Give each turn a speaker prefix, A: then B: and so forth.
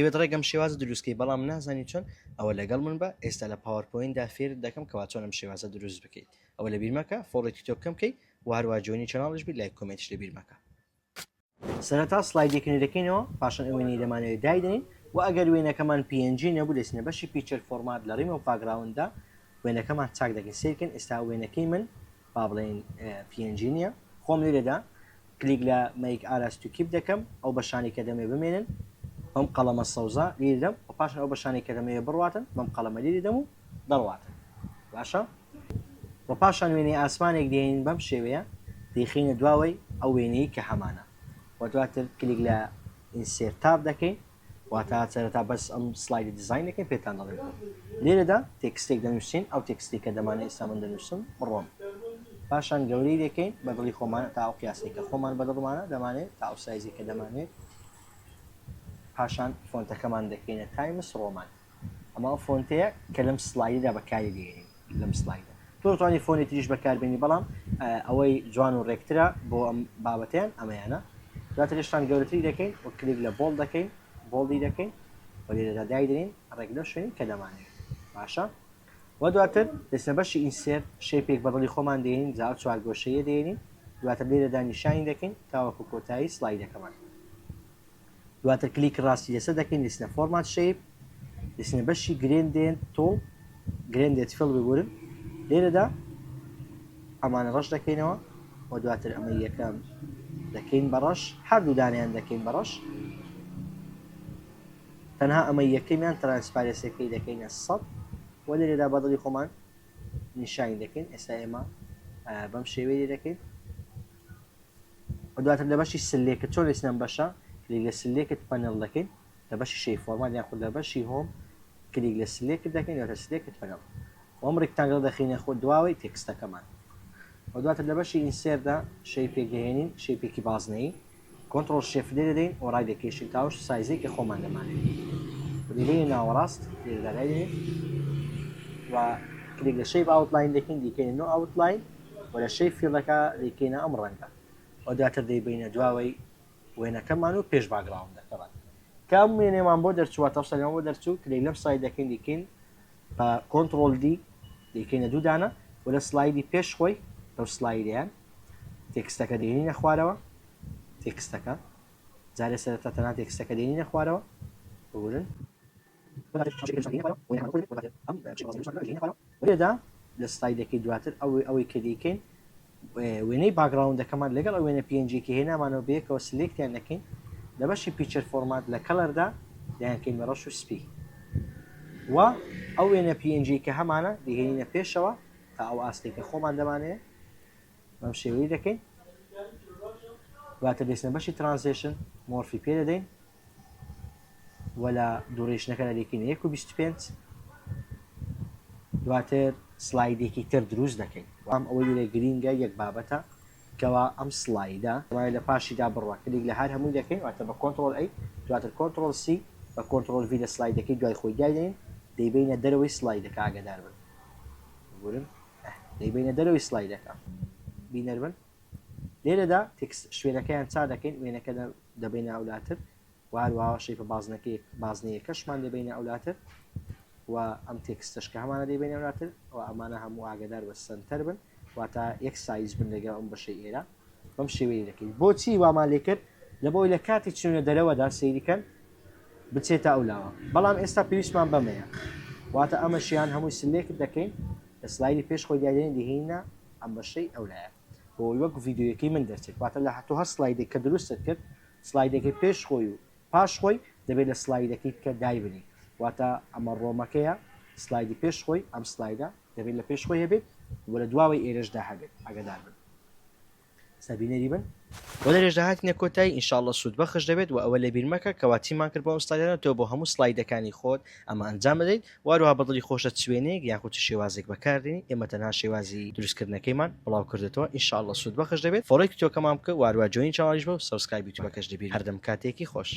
A: دەبێت ڕێگەم شێوازە دروستکەی بەڵام نازانی چۆن ئەوە لەگەڵ من بە ئێستا لە پاوەرپۆینتدا فێر دەکەم کەوا چۆن ئەم شێوازە دروست بکەیت ئەوە لە بیر مەکە فۆڵۆی تیکتۆکەم بکەیت و هەروە جوێنی چەناڵش بیت لایک کۆمنتش لە بیر مەکە. سەرەتا سلایدێکی دەکەینەوە پاشان ئەوێنی دەمانەوێت دایدنین و ئەگەر وێنەکەمان PNG نەبوو دەچنە بەشی پیکچەر فۆرمات لە ڕیمە باگراوندا وێنەکەمان چاک دەکەین سیرکن ئێستا وێنەکەی من با بڵێن PNG نییە خۆم لێرەدا کلیک لە میک ئاراست و کیپ دەکەم ئەو بەشانی کە دەمێ بمێنن بەم قەڵەمە سەوزە لیردەم و پاشان ئەو بەشانی کە دەمەوێت بڕواتن بەم قەڵەمە لیردەم و دەڕواتن باشە و پاشان وێنەی ئاسمانێک دێنین بەم شێوەیە دەیخینە دواوەی ئەو وێنەی کە هەمانە و دواتر کلیک لە ئینسێرت تاب دەکەین واتە سەرەتا بەس ئەم سلایدی دیزاین دەکەین پێتان دەڵێن لێرەدا تێکستێک دەنووسین ئەو تێکستی کە دەمانێت ئێستا من دەنووسم بڕۆم پاشان گەورەی دەکەین بە دڵی خۆمان تا ئەو قیاسی کە خۆمان بەدڵمانە دەمانێت تا ئەو سایزی کە دەمانێت پاشان فۆنتەکەمان دەکەینە تایمس ڕۆمان ئەمە ئەو فۆنتەیە کە لەم سلایددا بەکاری دێنین لەم سلایدە تۆ دەتوانانی فۆنی تریش بەکاربێنی بەڵام ئەوەی جوان و ڕێکترە بۆ ئەم بابەتیان ئەمەیانە دواتر هێشتان گەورەتری دەکەین و کلیک لە بۆڵ دەکەین بۆڵی دەکەین و لێرەدا دایدرین ڕێک لەو شوێنی کە دەمانێت باشە و دواتر دەستە بەشی ئینسێرت شێپێک بەدڵی خۆمان دێنین جا چوار گۆشەیە دێنین دواتر لێرەدا نیشانی دەکەین تاوەکو کۆتایی سلایدەکەمان دواتر کلیک ڕاستی لەسەر دەکەین دەستنە فۆرمات شێپ دەستنە بەشی گرێندێن تۆڵ گرێندێت فڵ بگورن لێرەدا ئەمانە ڕەش دەکەینەوە و دواتر ئەمە یەکەم دەکەین بەڕەش هەردوو دانیان دەکەین بەڕەش تەنها ئەمە یەکەمیان ترانسپارێسەکەی دەکەینە 100 و لێرەدا بەدڵی خۆمان نیشانی دەکەین ئێستا ئێمە بەم شێوەیە دەکەین و دواتر لە بەشی سلێکە چۆن لەسنەم بەشە کلیک لە سلێکت پەنەڵ دەکەین لە بەشی شەی فۆرمات یان خود لە بەشی هۆم کلیک لە سلێکت دەکەین لە سلێکت پەنەڵ ئەم ڕێکتانگەڵ دەخینە خۆ دواوەی تێکستەکەمان و دواتر لە بەشی ئینسێردا شەی پێگەهێنین شێپێکی بازنەیی کۆنتڕۆڵ شێف لێ دەدەین و ڕای دەکێشین تاوش سایزەی کە خۆمان دەمانێت لێرەی ناوەڕاست لێرەدا دەدەین و کلیک لە شەیپ ئاوتلاین دەکەین دیکەین نۆ ئاوتلاین و لە شەی فیڵەکە دیکەینە ئەم ڕەنگە و دواتر دەیبینە دواوەی وێنەکەمان و پێش باگراوندەکەمان کام وێنێمان بۆ دەرچووە تەفسەریان بۆ دەرچوو کلیک لەم سلاید دەکەین دیکەین بە کۆنتڕۆڵ دی دیکەینە دوو دانە و لە سلایدی پێش خۆی لەو سلایدیان تێکستەکە دێنینە خوارەوە تێکستەکە جارێ سەرەتا تەنها تێکستەکە دێنینە خوارەوە بگورن لێدا لە سلایدەکەی دواتر ئەوەی کە دیکەین وێنەی باگراوندەکەمان لەگەڵ ئەو وێنە PNG کە هێنامانەوە بەیەکەوە سلێکتیان دەکەین لە بەشی پیکچەر فۆرمات لە کەڵەردا دایانکەین بە ڕەش و سپی و ئەو وێنە PNG کە هەمانە دیهێنینە پێشەوە تا ئەو ئاستێکە خۆمان دەمانەیە بەم شێوەی دەکەین دواتر دەستنە بەشی ترانزیشن مۆرفی پێ دەدەین و لە دوورێژنەکە دەکەین 1.25 دواتر سلایدێکی تر دروست دەکەین ئەم ئەوەی لە گرینگە یەک بابەتە کەوا ئەم سلایدە لە پاشیدا بڕوا کلیک لە هەر هەمووی دەکەین واتە بە کۆنتڕۆڵ ئەی دواتر کۆنتڕۆڵ سی بە کۆنتڕۆڵ V لە سلایدەکەی دوای خۆی دایدەین دەیبینە دەرەوەی سلایدەکە ئاگادار بن بگورن دەیبینە دەرەوەی سلایدەکە بینەر بن لێرەدا تێکست شوێنەکەیان چا دەکەین وێنەکە دەبینە ئەولاتر و هەروەها شەیپە بازنەیەکەشمان دەبینە ئەولاتر و ئەم تێکستەشکە هەمانە دەبینە ئەولاتر و ئەمانە هەموو ئاگادار بە سنتەر بن واتە یەک سایز بن لەگەڵ ئەم بەشەی ئێرە بەم شێوەیە دەکەین بۆچی وامان لێ کرد لە بۆی لە کاتی چوونە دەرەوەدا سەیریکەن بچێتە ئەولاوە بەڵام ئێستا پێویستمان بەمەیە واتە ئەمەشیان هەمووی سلێکت دەکەین لە سلایدی پێش خۆی دیادێن دەهێنە ئەم بەشەی ئەولایە بۆی وەک ڤیددیوەکەی من دەرچێت واتە لە هەتوو هەر سلایدێک کە دروستت کرد سلایدەکەی پێش خۆی و پاش خۆی دەبێت لە سلایدەکەیت کە دایبنی واتە ئەمە ڕۆمەکەیە سلایدی پێش خۆی ئەم سلایدە دەبێت لە پێش خۆی هەبێت و لە دواوەی ئێرەشدا هەبێت ئاگادار بن سەبینەری بن بۆ لە ێژداهاتینە کۆتایی ئینشاءڵڵە سوود بەخش دەبێت و ئەوە لە بیرمەکە کەواتیمان کرد بۆ ئەم ستایلانە تۆ بۆ هەموو سلایدەکانی خۆت ئەمە ئەنجام بدەیت واروها بەدڵی خۆشە چوێنێک یاخوتی شێوازێک بەکاردێنی ئێمە تەنها شێوازی دروستکردنەکەیمان بڵاو کردێتەوە ئینشاءڵڵە سوود بەخش دەبێت فۆڵۆی تۆکەمان بکە واروها جوێنی چاوەڕیش بە و سەبسکرایب یوتیوبەکەش دەبێت هەردەم کاتێکی خۆش